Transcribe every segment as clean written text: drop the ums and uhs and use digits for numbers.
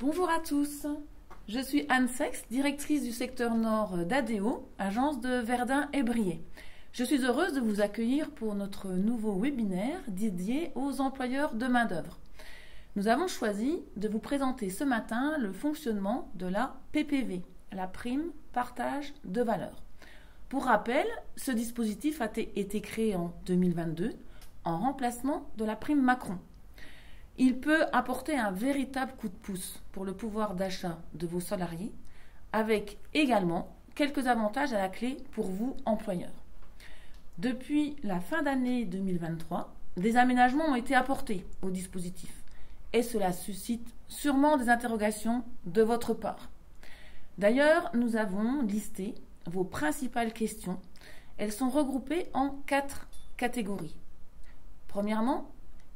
Bonjour à tous, je suis Anne Sex, directrice du secteur nord d'ADEO, agence de Verdun et Briey. Je suis heureuse de vous accueillir pour notre nouveau webinaire dédié aux employeurs de main-d'œuvre. Nous avons choisi de vous présenter ce matin le fonctionnement de la PPV, la prime partage de valeur. Pour rappel, ce dispositif a été créé en 2022 en remplacement de la prime Macron. Il peut apporter un véritable coup de pouce pour le pouvoir d'achat de vos salariés, avec également quelques avantages à la clé pour vous, employeurs. Depuis la fin d'année 2023, des aménagements ont été apportés au dispositif et cela suscite sûrement des interrogations de votre part. D'ailleurs, nous avons listé vos principales questions. Elles sont regroupées en 4 catégories. Premièrement,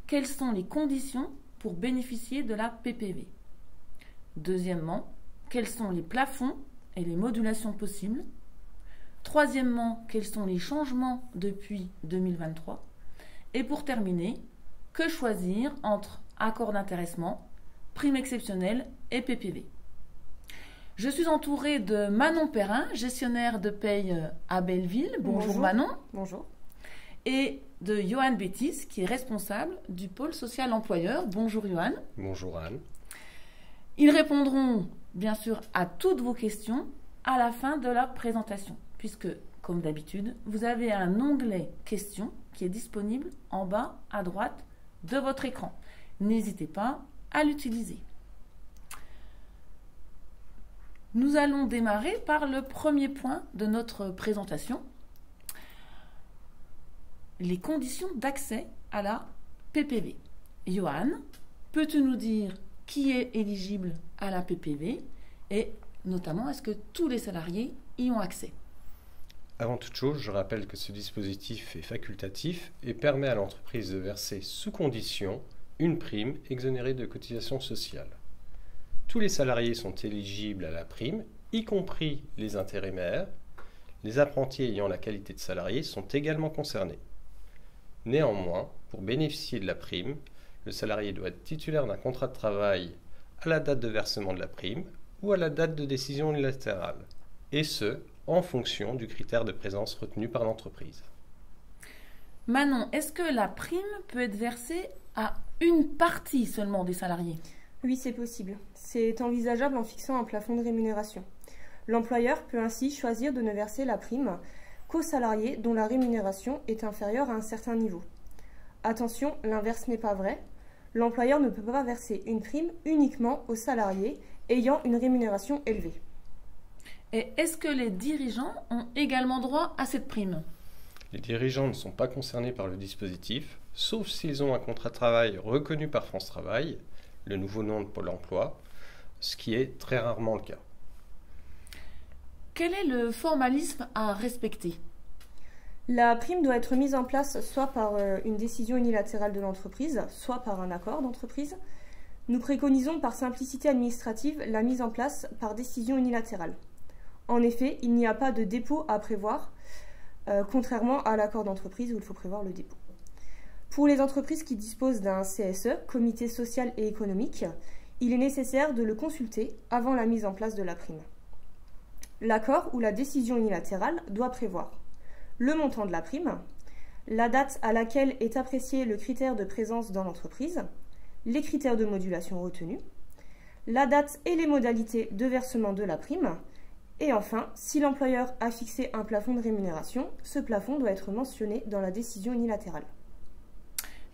quelles sont les conditions pour bénéficier de la PPV? Deuxièmement, quels sont les plafonds et les modulations possibles? Troisièmement, quels sont les changements depuis 2023? Et pour terminer, que choisir entre accord d'intéressement, prime exceptionnelle et PPV? Je suis entourée de Manon Perrin, gestionnaire de paye à Belleville. Bonjour Manon. Bonjour. Et de Johan Bétis, qui est responsable du pôle social employeur. Bonjour Johan. Bonjour Anne. Ils répondront bien sûr à toutes vos questions à la fin de la présentation, puisque, comme d'habitude, vous avez un onglet questions qui est disponible en bas à droite de votre écran. N'hésitez pas à l'utiliser. Nous allons démarrer par le premier point de notre présentation. Les conditions d'accès à la PPV. Johan, peux-tu nous dire qui est éligible à la PPV et notamment est-ce que tous les salariés y ont accès? Avant toute chose, je rappelle que ce dispositif est facultatif et permet à l'entreprise de verser sous condition une prime exonérée de cotisations sociales. Tous les salariés sont éligibles à la prime, y compris les intérimaires. Les apprentis ayant la qualité de salarié sont également concernés. Néanmoins, pour bénéficier de la prime, le salarié doit être titulaire d'un contrat de travail à la date de versement de la prime ou à la date de décision unilatérale, et ce, en fonction du critère de présence retenu par l'entreprise. Manon, est-ce que la prime peut être versée à une partie seulement des salariés? Oui, c'est possible. C'est envisageable en fixant un plafond de rémunération. L'employeur peut ainsi choisir de ne verser la prime qu'aux salariés dont la rémunération est inférieure à un certain niveau. Attention, l'inverse n'est pas vrai. L'employeur ne peut pas verser une prime uniquement aux salariés ayant une rémunération élevée. Et est-ce que les dirigeants ont également droit à cette prime? Les dirigeants ne sont pas concernés par le dispositif, sauf s'ils ont un contrat de travail reconnu par France Travail, le nouveau nom de Pôle emploi, ce qui est très rarement le cas. Quel est le formalisme à respecter? La prime doit être mise en place soit par une décision unilatérale de l'entreprise, soit par un accord d'entreprise. Nous préconisons par simplicité administrative la mise en place par décision unilatérale. En effet, il n'y a pas de dépôt à prévoir, contrairement à l'accord d'entreprise où il faut prévoir le dépôt. Pour les entreprises qui disposent d'un CSE, Comité social et économique, il est nécessaire de le consulter avant la mise en place de la prime. L'accord ou la décision unilatérale doit prévoir le montant de la prime, la date à laquelle est apprécié le critère de présence dans l'entreprise, les critères de modulation retenus, la date et les modalités de versement de la prime, et enfin, si l'employeur a fixé un plafond de rémunération, ce plafond doit être mentionné dans la décision unilatérale.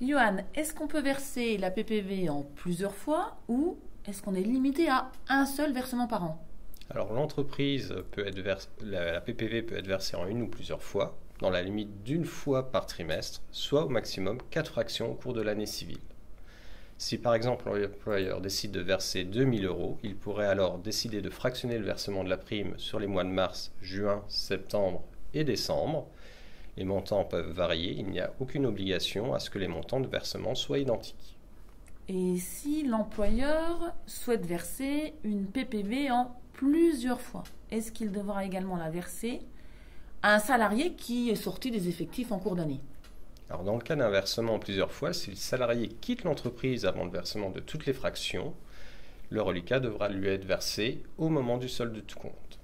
Johan, est-ce qu'on peut verser la PPV en plusieurs fois ou est-ce qu'on est limité à un seul versement par an? Alors l'entreprise la PPV peut être versée en une ou plusieurs fois, dans la limite d'une fois par trimestre, soit au maximum 4 fractions au cours de l'année civile. Si par exemple l'employeur décide de verser 2 000 €, il pourrait alors décider de fractionner le versement de la prime sur les mois de mars, juin, septembre et décembre. Les montants peuvent varier, il n'y a aucune obligation à ce que les montants de versement soient identiques. Et si l'employeur souhaite verser une PPV en plusieurs fois, est-ce qu'il devra également la verser à un salarié qui est sorti des effectifs en cours d'année? Alors dans le cas d'un versement en plusieurs fois, si le salarié quitte l'entreprise avant le versement de toutes les fractions, Le reliquat devra lui être versé au moment du solde de tout compte.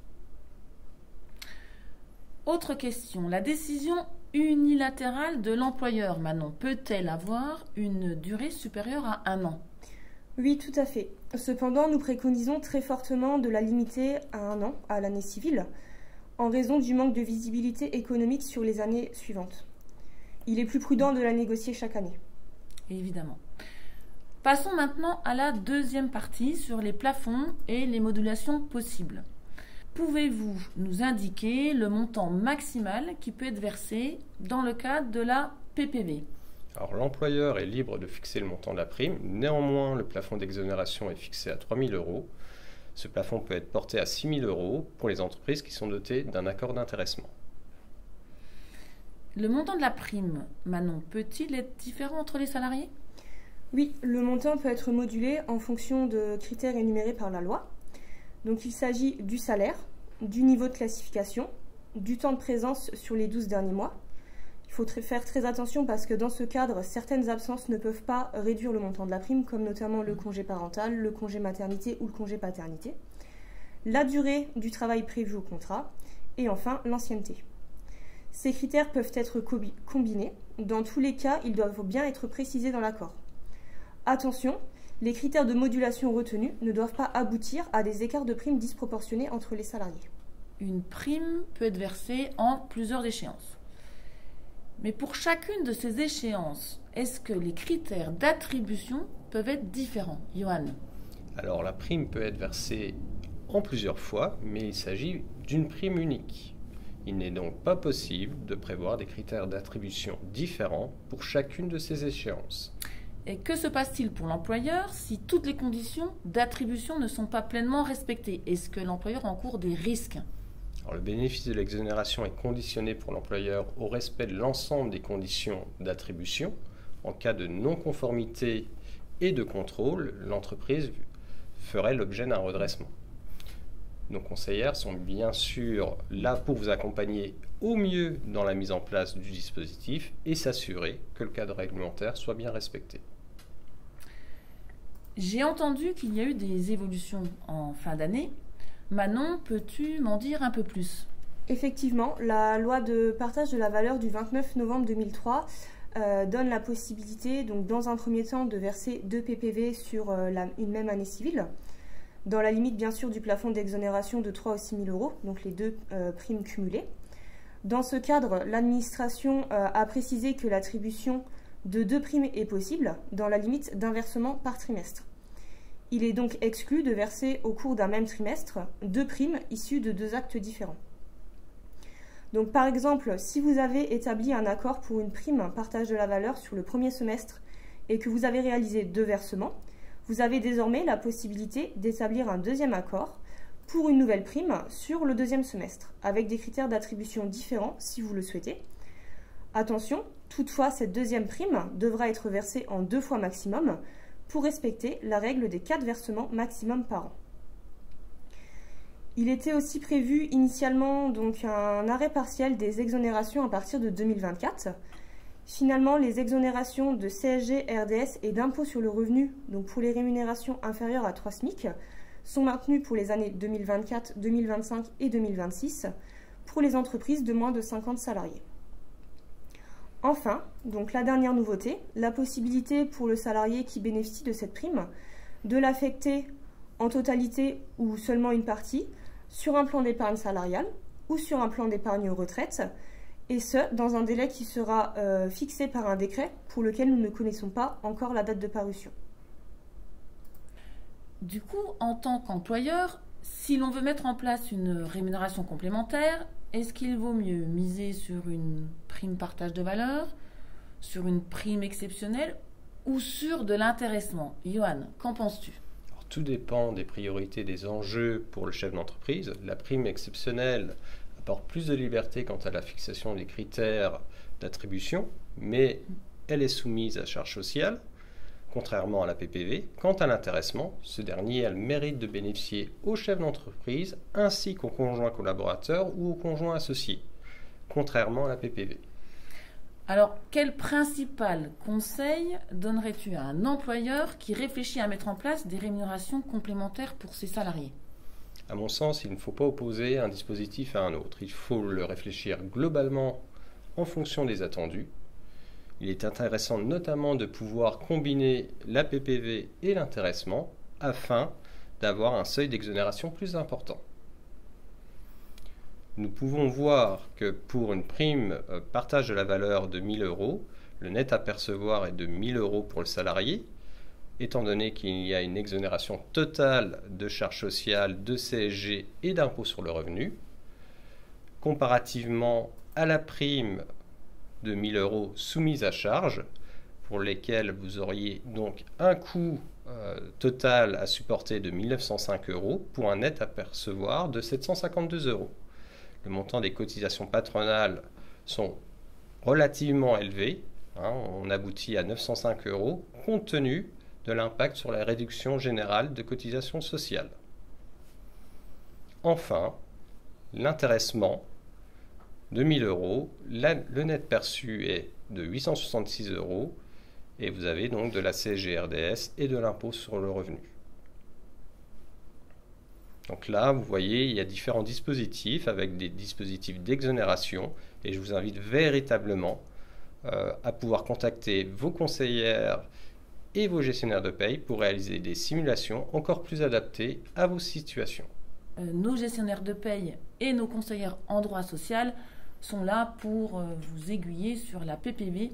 Autre question, la décision unilatérale de l'employeur, Manon, peut-elle avoir une durée supérieure à 1 an? Oui, tout à fait. Cependant, nous préconisons très fortement de la limiter à 1 an, à l'année civile, en raison du manque de visibilité économique sur les années suivantes. Il est plus prudent de la négocier chaque année. Évidemment. Passons maintenant à la deuxième partie sur les plafonds et les modulations possibles. Pouvez-vous nous indiquer le montant maximal qui peut être versé dans le cadre de la PPV? Alors, l'employeur est libre de fixer le montant de la prime. Néanmoins, le plafond d'exonération est fixé à 3 000 €. Ce plafond peut être porté à 6 000 € pour les entreprises qui sont dotées d'un accord d'intéressement. Le montant de la prime, Manon, peut-il être différent entre les salariés? Oui, le montant peut être modulé en fonction de critères énumérés par la loi. Donc il s'agit du salaire, du niveau de classification, du temps de présence sur les 12 derniers mois. Il faut faire très attention parce que dans ce cadre, certaines absences ne peuvent pas réduire le montant de la prime, comme notamment le congé parental, le congé maternité ou le congé paternité. La durée du travail prévu au contrat et enfin l'ancienneté. Ces critères peuvent être combinés. Dans tous les cas, ils doivent bien être précisés dans l'accord. Attention, les critères de modulation retenus ne doivent pas aboutir à des écarts de primes disproportionnés entre les salariés. Une prime peut être versée en plusieurs échéances. Mais pour chacune de ces échéances, est-ce que les critères d'attribution peuvent être différents, Johan? Alors, la prime peut être versée en plusieurs fois, mais il s'agit d'une prime unique. Il n'est donc pas possible de prévoir des critères d'attribution différents pour chacune de ces échéances. Et que se passe-t-il pour l'employeur si toutes les conditions d'attribution ne sont pas pleinement respectées? Est-ce que l'employeur encourt des risques? Alors, le bénéfice de l'exonération est conditionné pour l'employeur au respect de l'ensemble des conditions d'attribution. En cas de non-conformité et de contrôle, l'entreprise ferait l'objet d'un redressement. Nos conseillères sont bien sûr là pour vous accompagner au mieux dans la mise en place du dispositif et s'assurer que le cadre réglementaire soit bien respecté. J'ai entendu qu'il y a eu des évolutions en fin d'année. Manon, peux-tu m'en dire un peu plus? Effectivement, la loi de partage de la valeur du 29 novembre 2003 donne la possibilité, donc, dans un premier temps, de verser 2 PPV sur une même année civile, dans la limite bien sûr du plafond d'exonération de 3 ou 6 000 €, donc les 2 primes cumulées. Dans ce cadre, l'administration a précisé que l'attribution de 2 primes est possible, dans la limite d'un versement par trimestre. Il est donc exclu de verser au cours d'un même trimestre 2 primes issues de 2 actes différents. Donc par exemple, si vous avez établi un accord pour une prime partage de la valeur sur le premier semestre et que vous avez réalisé 2 versements, vous avez désormais la possibilité d'établir un deuxième accord pour une nouvelle prime sur le deuxième semestre, avec des critères d'attribution différents si vous le souhaitez. Attention, toutefois, cette deuxième prime devra être versée en 2 fois maximum pour respecter la règle des 4 versements maximum par an. Il était aussi prévu initialement donc un arrêt partiel des exonérations à partir de 2024. Finalement, les exonérations de CSG, RDS et d'impôt sur le revenu, donc pour les rémunérations inférieures à 3 SMIC, sont maintenues pour les années 2024, 2025 et 2026 pour les entreprises de moins de 50 salariés. Enfin, donc la dernière nouveauté, la possibilité pour le salarié qui bénéficie de cette prime de l'affecter en totalité ou seulement une partie sur un plan d'épargne salariale ou sur un plan d'épargne retraite, et ce, dans un délai qui sera fixé par un décret pour lequel nous ne connaissons pas encore la date de parution. Du coup, en tant qu'employeur, si l'on veut mettre en place une rémunération complémentaire, est-ce qu'il vaut mieux miser sur une prime partage de valeur, sur une prime exceptionnelle ou sur de l'intéressement? Johan, qu'en penses-tu? Alors, tout dépend des priorités, des enjeux pour le chef d'entreprise. La prime exceptionnelle apporte plus de liberté quant à la fixation des critères d'attribution, mais elle est soumise à charge sociale, contrairement à la PPV. Quant à l'intéressement, ce dernier a le mérite de bénéficier au chef d'entreprise ainsi qu'au conjoint collaborateur ou au conjoint associé, contrairement à la PPV. Alors, quel principal conseil donnerais-tu à un employeur qui réfléchit à mettre en place des rémunérations complémentaires pour ses salariés? À mon sens, il ne faut pas opposer un dispositif à un autre. Il faut le réfléchir globalement en fonction des attendus. Il est intéressant notamment de pouvoir combiner la PPV et l'intéressement afin d'avoir un seuil d'exonération plus important. Nous pouvons voir que pour une prime partage de la valeur de 1 000 €, le net à percevoir est de 1 000 € pour le salarié, étant donné qu'il y a une exonération totale de charges sociales, de CSG et d'impôt sur le revenu, comparativement à la prime de 1 000 € soumise à charge, pour lesquelles vous auriez donc un coût total à supporter de 1 905 € pour un net à percevoir de 752 €. Le montant des cotisations patronales sont relativement élevés, on aboutit à 905 € compte tenu de l'impact sur la réduction générale de cotisations sociales. Enfin, l'intéressement de 1 000 €, le net perçu est de 866 € et vous avez donc de la CSG-RDS et de l'impôt sur le revenu. Donc là, vous voyez, il y a différents dispositifs avec des dispositifs d'exonération et je vous invite véritablement à pouvoir contacter vos conseillères et vos gestionnaires de paye pour réaliser des simulations encore plus adaptées à vos situations. Nos gestionnaires de paye et nos conseillères en droit social sont là pour vous aiguiller sur la PPV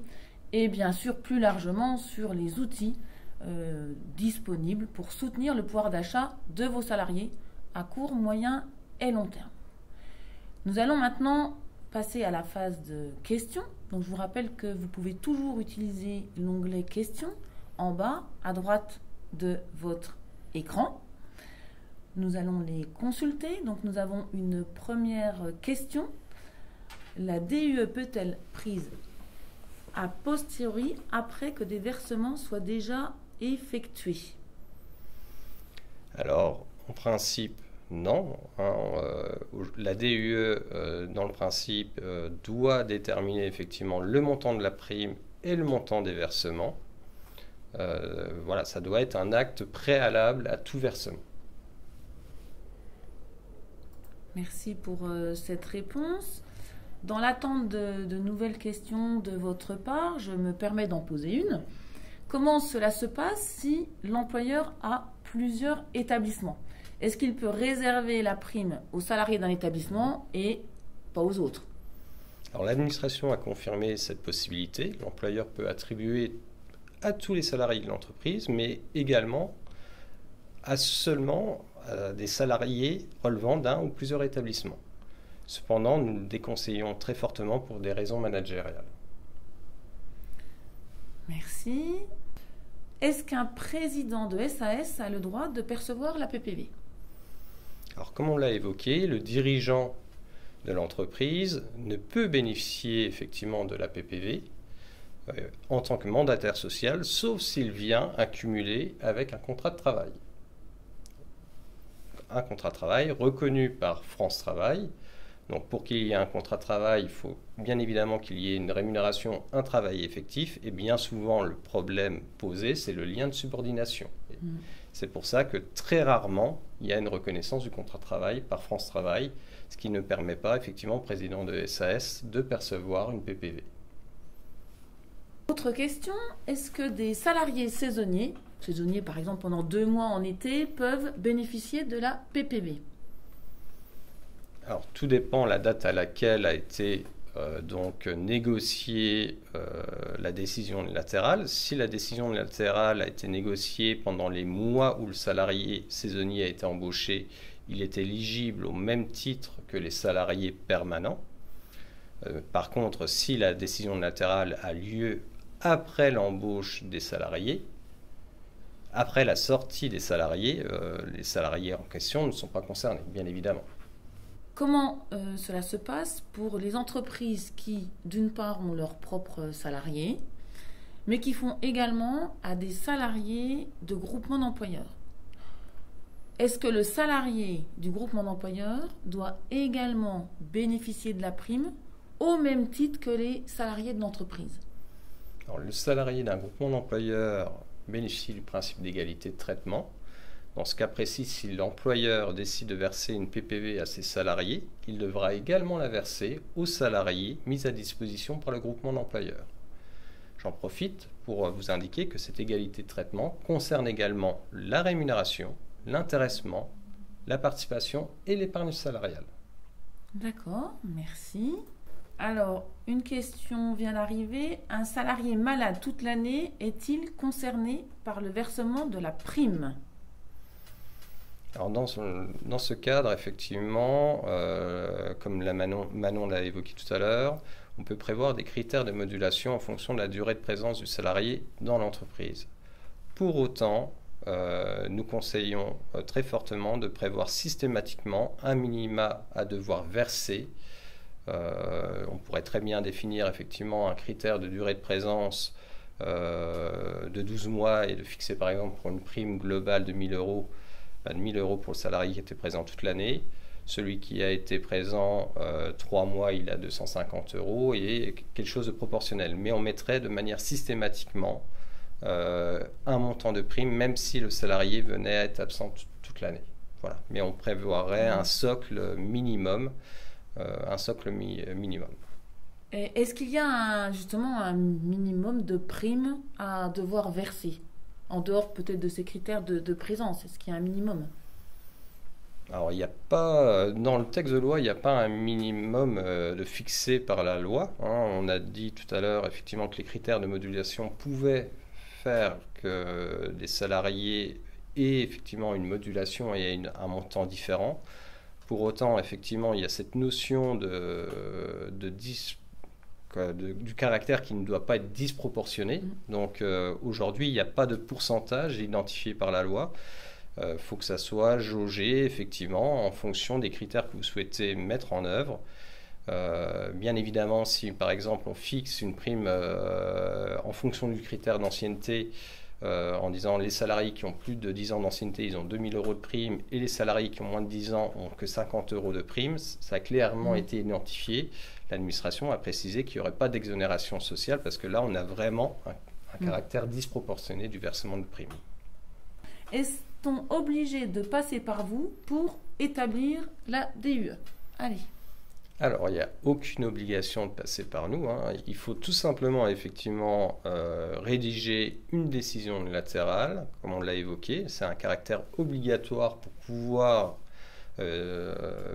et bien sûr plus largement sur les outils disponibles pour soutenir le pouvoir d'achat de vos salariés à court, moyen et long terme. Nous allons maintenant passer à la phase de questions. Donc je vous rappelle que vous pouvez toujours utiliser l'onglet questions en bas à droite de votre écran. Nous allons les consulter. Donc nous avons une première question. La DUE peut-elle prise a posteriori après que des versements soient déjà effectués? Alors, en principe, non. La DUE, dans le principe, doit déterminer effectivement le montant de la prime et le montant des versements. Voilà, ça doit être un acte préalable à tout versement. Merci pour cette réponse. Dans l'attente de nouvelles questions de votre part, je me permets d'en poser une. Comment cela se passe si l'employeur a plusieurs établissements? Est-ce qu'il peut réserver la prime aux salariés d'un établissement et pas aux autres? Alors l'administration a confirmé cette possibilité. L'employeur peut attribuer à tous les salariés de l'entreprise, mais également à seulement des salariés relevant d'un ou plusieurs établissements. Cependant, nous le déconseillons très fortement pour des raisons managériales. Merci. Est-ce qu'un président de SAS a le droit de percevoir la PPV? Alors, comme on l'a évoqué, le dirigeant de l'entreprise ne peut bénéficier effectivement de la PPV en tant que mandataire social, sauf s'il vient accumuler avec un contrat de travail. Un contrat de travail reconnu par France Travail. Donc pour qu'il y ait un contrat de travail, il faut bien évidemment qu'il y ait une rémunération, un travail effectif. Et bien souvent, le problème posé, c'est le lien de subordination. C'est pour ça que très rarement, il y a une reconnaissance du contrat de travail par France Travail, ce qui ne permet pas effectivement au président de SAS de percevoir une PPV. Autre question, est-ce que des salariés saisonniers par exemple pendant 2 mois en été, peuvent bénéficier de la PPV? Alors, tout dépend de la date à laquelle a été négociée la décision unilatérale. Si la décision unilatérale a été négociée pendant les mois où le salarié saisonnier a été embauché, il est éligible au même titre que les salariés permanents. Par contre, si la décision unilatérale a lieu après l'embauche des salariés, après la sortie des salariés, les salariés en question ne sont pas concernés, bien évidemment. Comment cela se passe pour les entreprises qui, d'une part, ont leurs propres salariés, mais qui font également à des salariés de groupements d'employeurs? Est-ce que le salarié du groupement d'employeurs doit également bénéficier de la prime au même titre que les salariés de l'entreprise? Alors, le salarié d'un groupement d'employeurs bénéficie du principe d'égalité de traitement. Dans ce cas précis, si l'employeur décide de verser une PPV à ses salariés, il devra également la verser aux salariés mis à disposition par le groupement d'employeurs. J'en profite pour vous indiquer que cette égalité de traitement concerne également la rémunération, l'intéressement, la participation et l'épargne salariale. D'accord, merci. Alors, une question vient d'arriver. Un salarié malade toute l'année est-il concerné par le versement de la prime? Alors dans ce cadre, effectivement, comme Manon l'a évoqué tout à l'heure, on peut prévoir des critères de modulation en fonction de la durée de présence du salarié dans l'entreprise. Pour autant, nous conseillons très fortement de prévoir systématiquement un minima à devoir verser. On pourrait très bien définir effectivement un critère de durée de présence de 12 mois et de fixer par exemple pour une prime globale de 1 000 euros, de 1 000 euros pour le salarié qui était présent toute l'année. Celui qui a été présent 3 mois, il a 250 euros et quelque chose de proportionnel. Mais on mettrait de manière systématiquement un montant de prime, même si le salarié venait à être absent toute l'année. Voilà. Mais on prévoirait un socle minimum. Et est-ce qu'il y a justement un minimum de primes à devoir verser? En dehors peut-être de ces critères de présence, est-ce qu'il y a un minimum? Alors, il n'y a pas, dans le texte de loi, il n'y a pas un minimum de fixé par la loi. On a dit tout à l'heure, effectivement, que les critères de modulation pouvaient faire que des salariés aient effectivement une modulation et un montant différent. Pour autant, effectivement, il y a cette notion du caractère qui ne doit pas être disproportionné. Donc, aujourd'hui, il n'y a pas de pourcentage identifié par la loi. Faut que ça soit jaugé effectivement en fonction des critères que vous souhaitez mettre en œuvre. Bien évidemment, si par exemple on fixe une prime en fonction du critère d'ancienneté, en disant les salariés qui ont plus de 10 ans d'ancienneté, ils ont 2 000 euros de prime, et les salariés qui ont moins de 10 ans ont que 50 euros de prime, ça a clairement été identifié. L'administration a précisé qu'il n'y aurait pas d'exonération sociale parce que là on a vraiment un caractère disproportionné du versement de prime. Est-on obligé de passer par vous pour établir la DUE? Allez. Alors, il n'y a aucune obligation de passer par nous. Il faut tout simplement, effectivement, rédiger une décision unilatérale, comme on l'a évoqué. C'est un caractère obligatoire pour pouvoir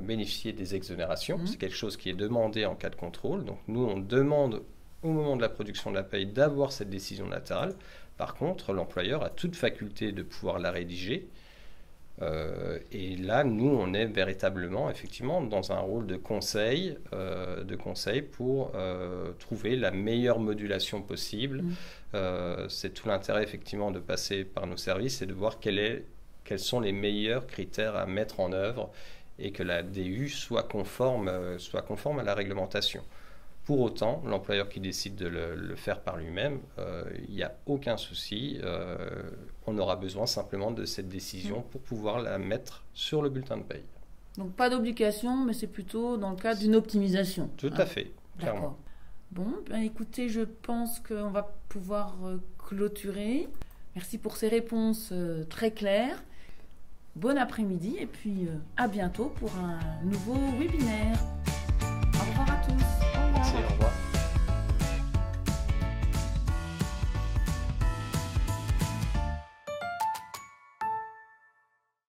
bénéficier des exonérations. C'est quelque chose qui est demandé en cas de contrôle. Donc, nous, on demande au moment de la production de la paye d'avoir cette décision latérale. Par contre, l'employeur a toute faculté de pouvoir la rédiger. Et là, nous, on est véritablement, effectivement, dans un rôle de conseil pour trouver la meilleure modulation possible. C'est tout l'intérêt, effectivement, de passer par nos services et de voir quels sont les meilleurs critères à mettre en œuvre et que la DU soit conforme à la réglementation. Pour autant, l'employeur qui décide de le faire par lui-même, il n'y a aucun souci. On aura besoin simplement de cette décision pour pouvoir la mettre sur le bulletin de paye. Donc pas d'obligation, mais c'est plutôt dans le cadre d'une optimisation. Tout à fait, clairement. D'accord. Bon, écoutez, je pense qu'on va pouvoir clôturer. Merci pour ces réponses très claires. Bon après-midi et puis à bientôt pour un nouveau webinaire.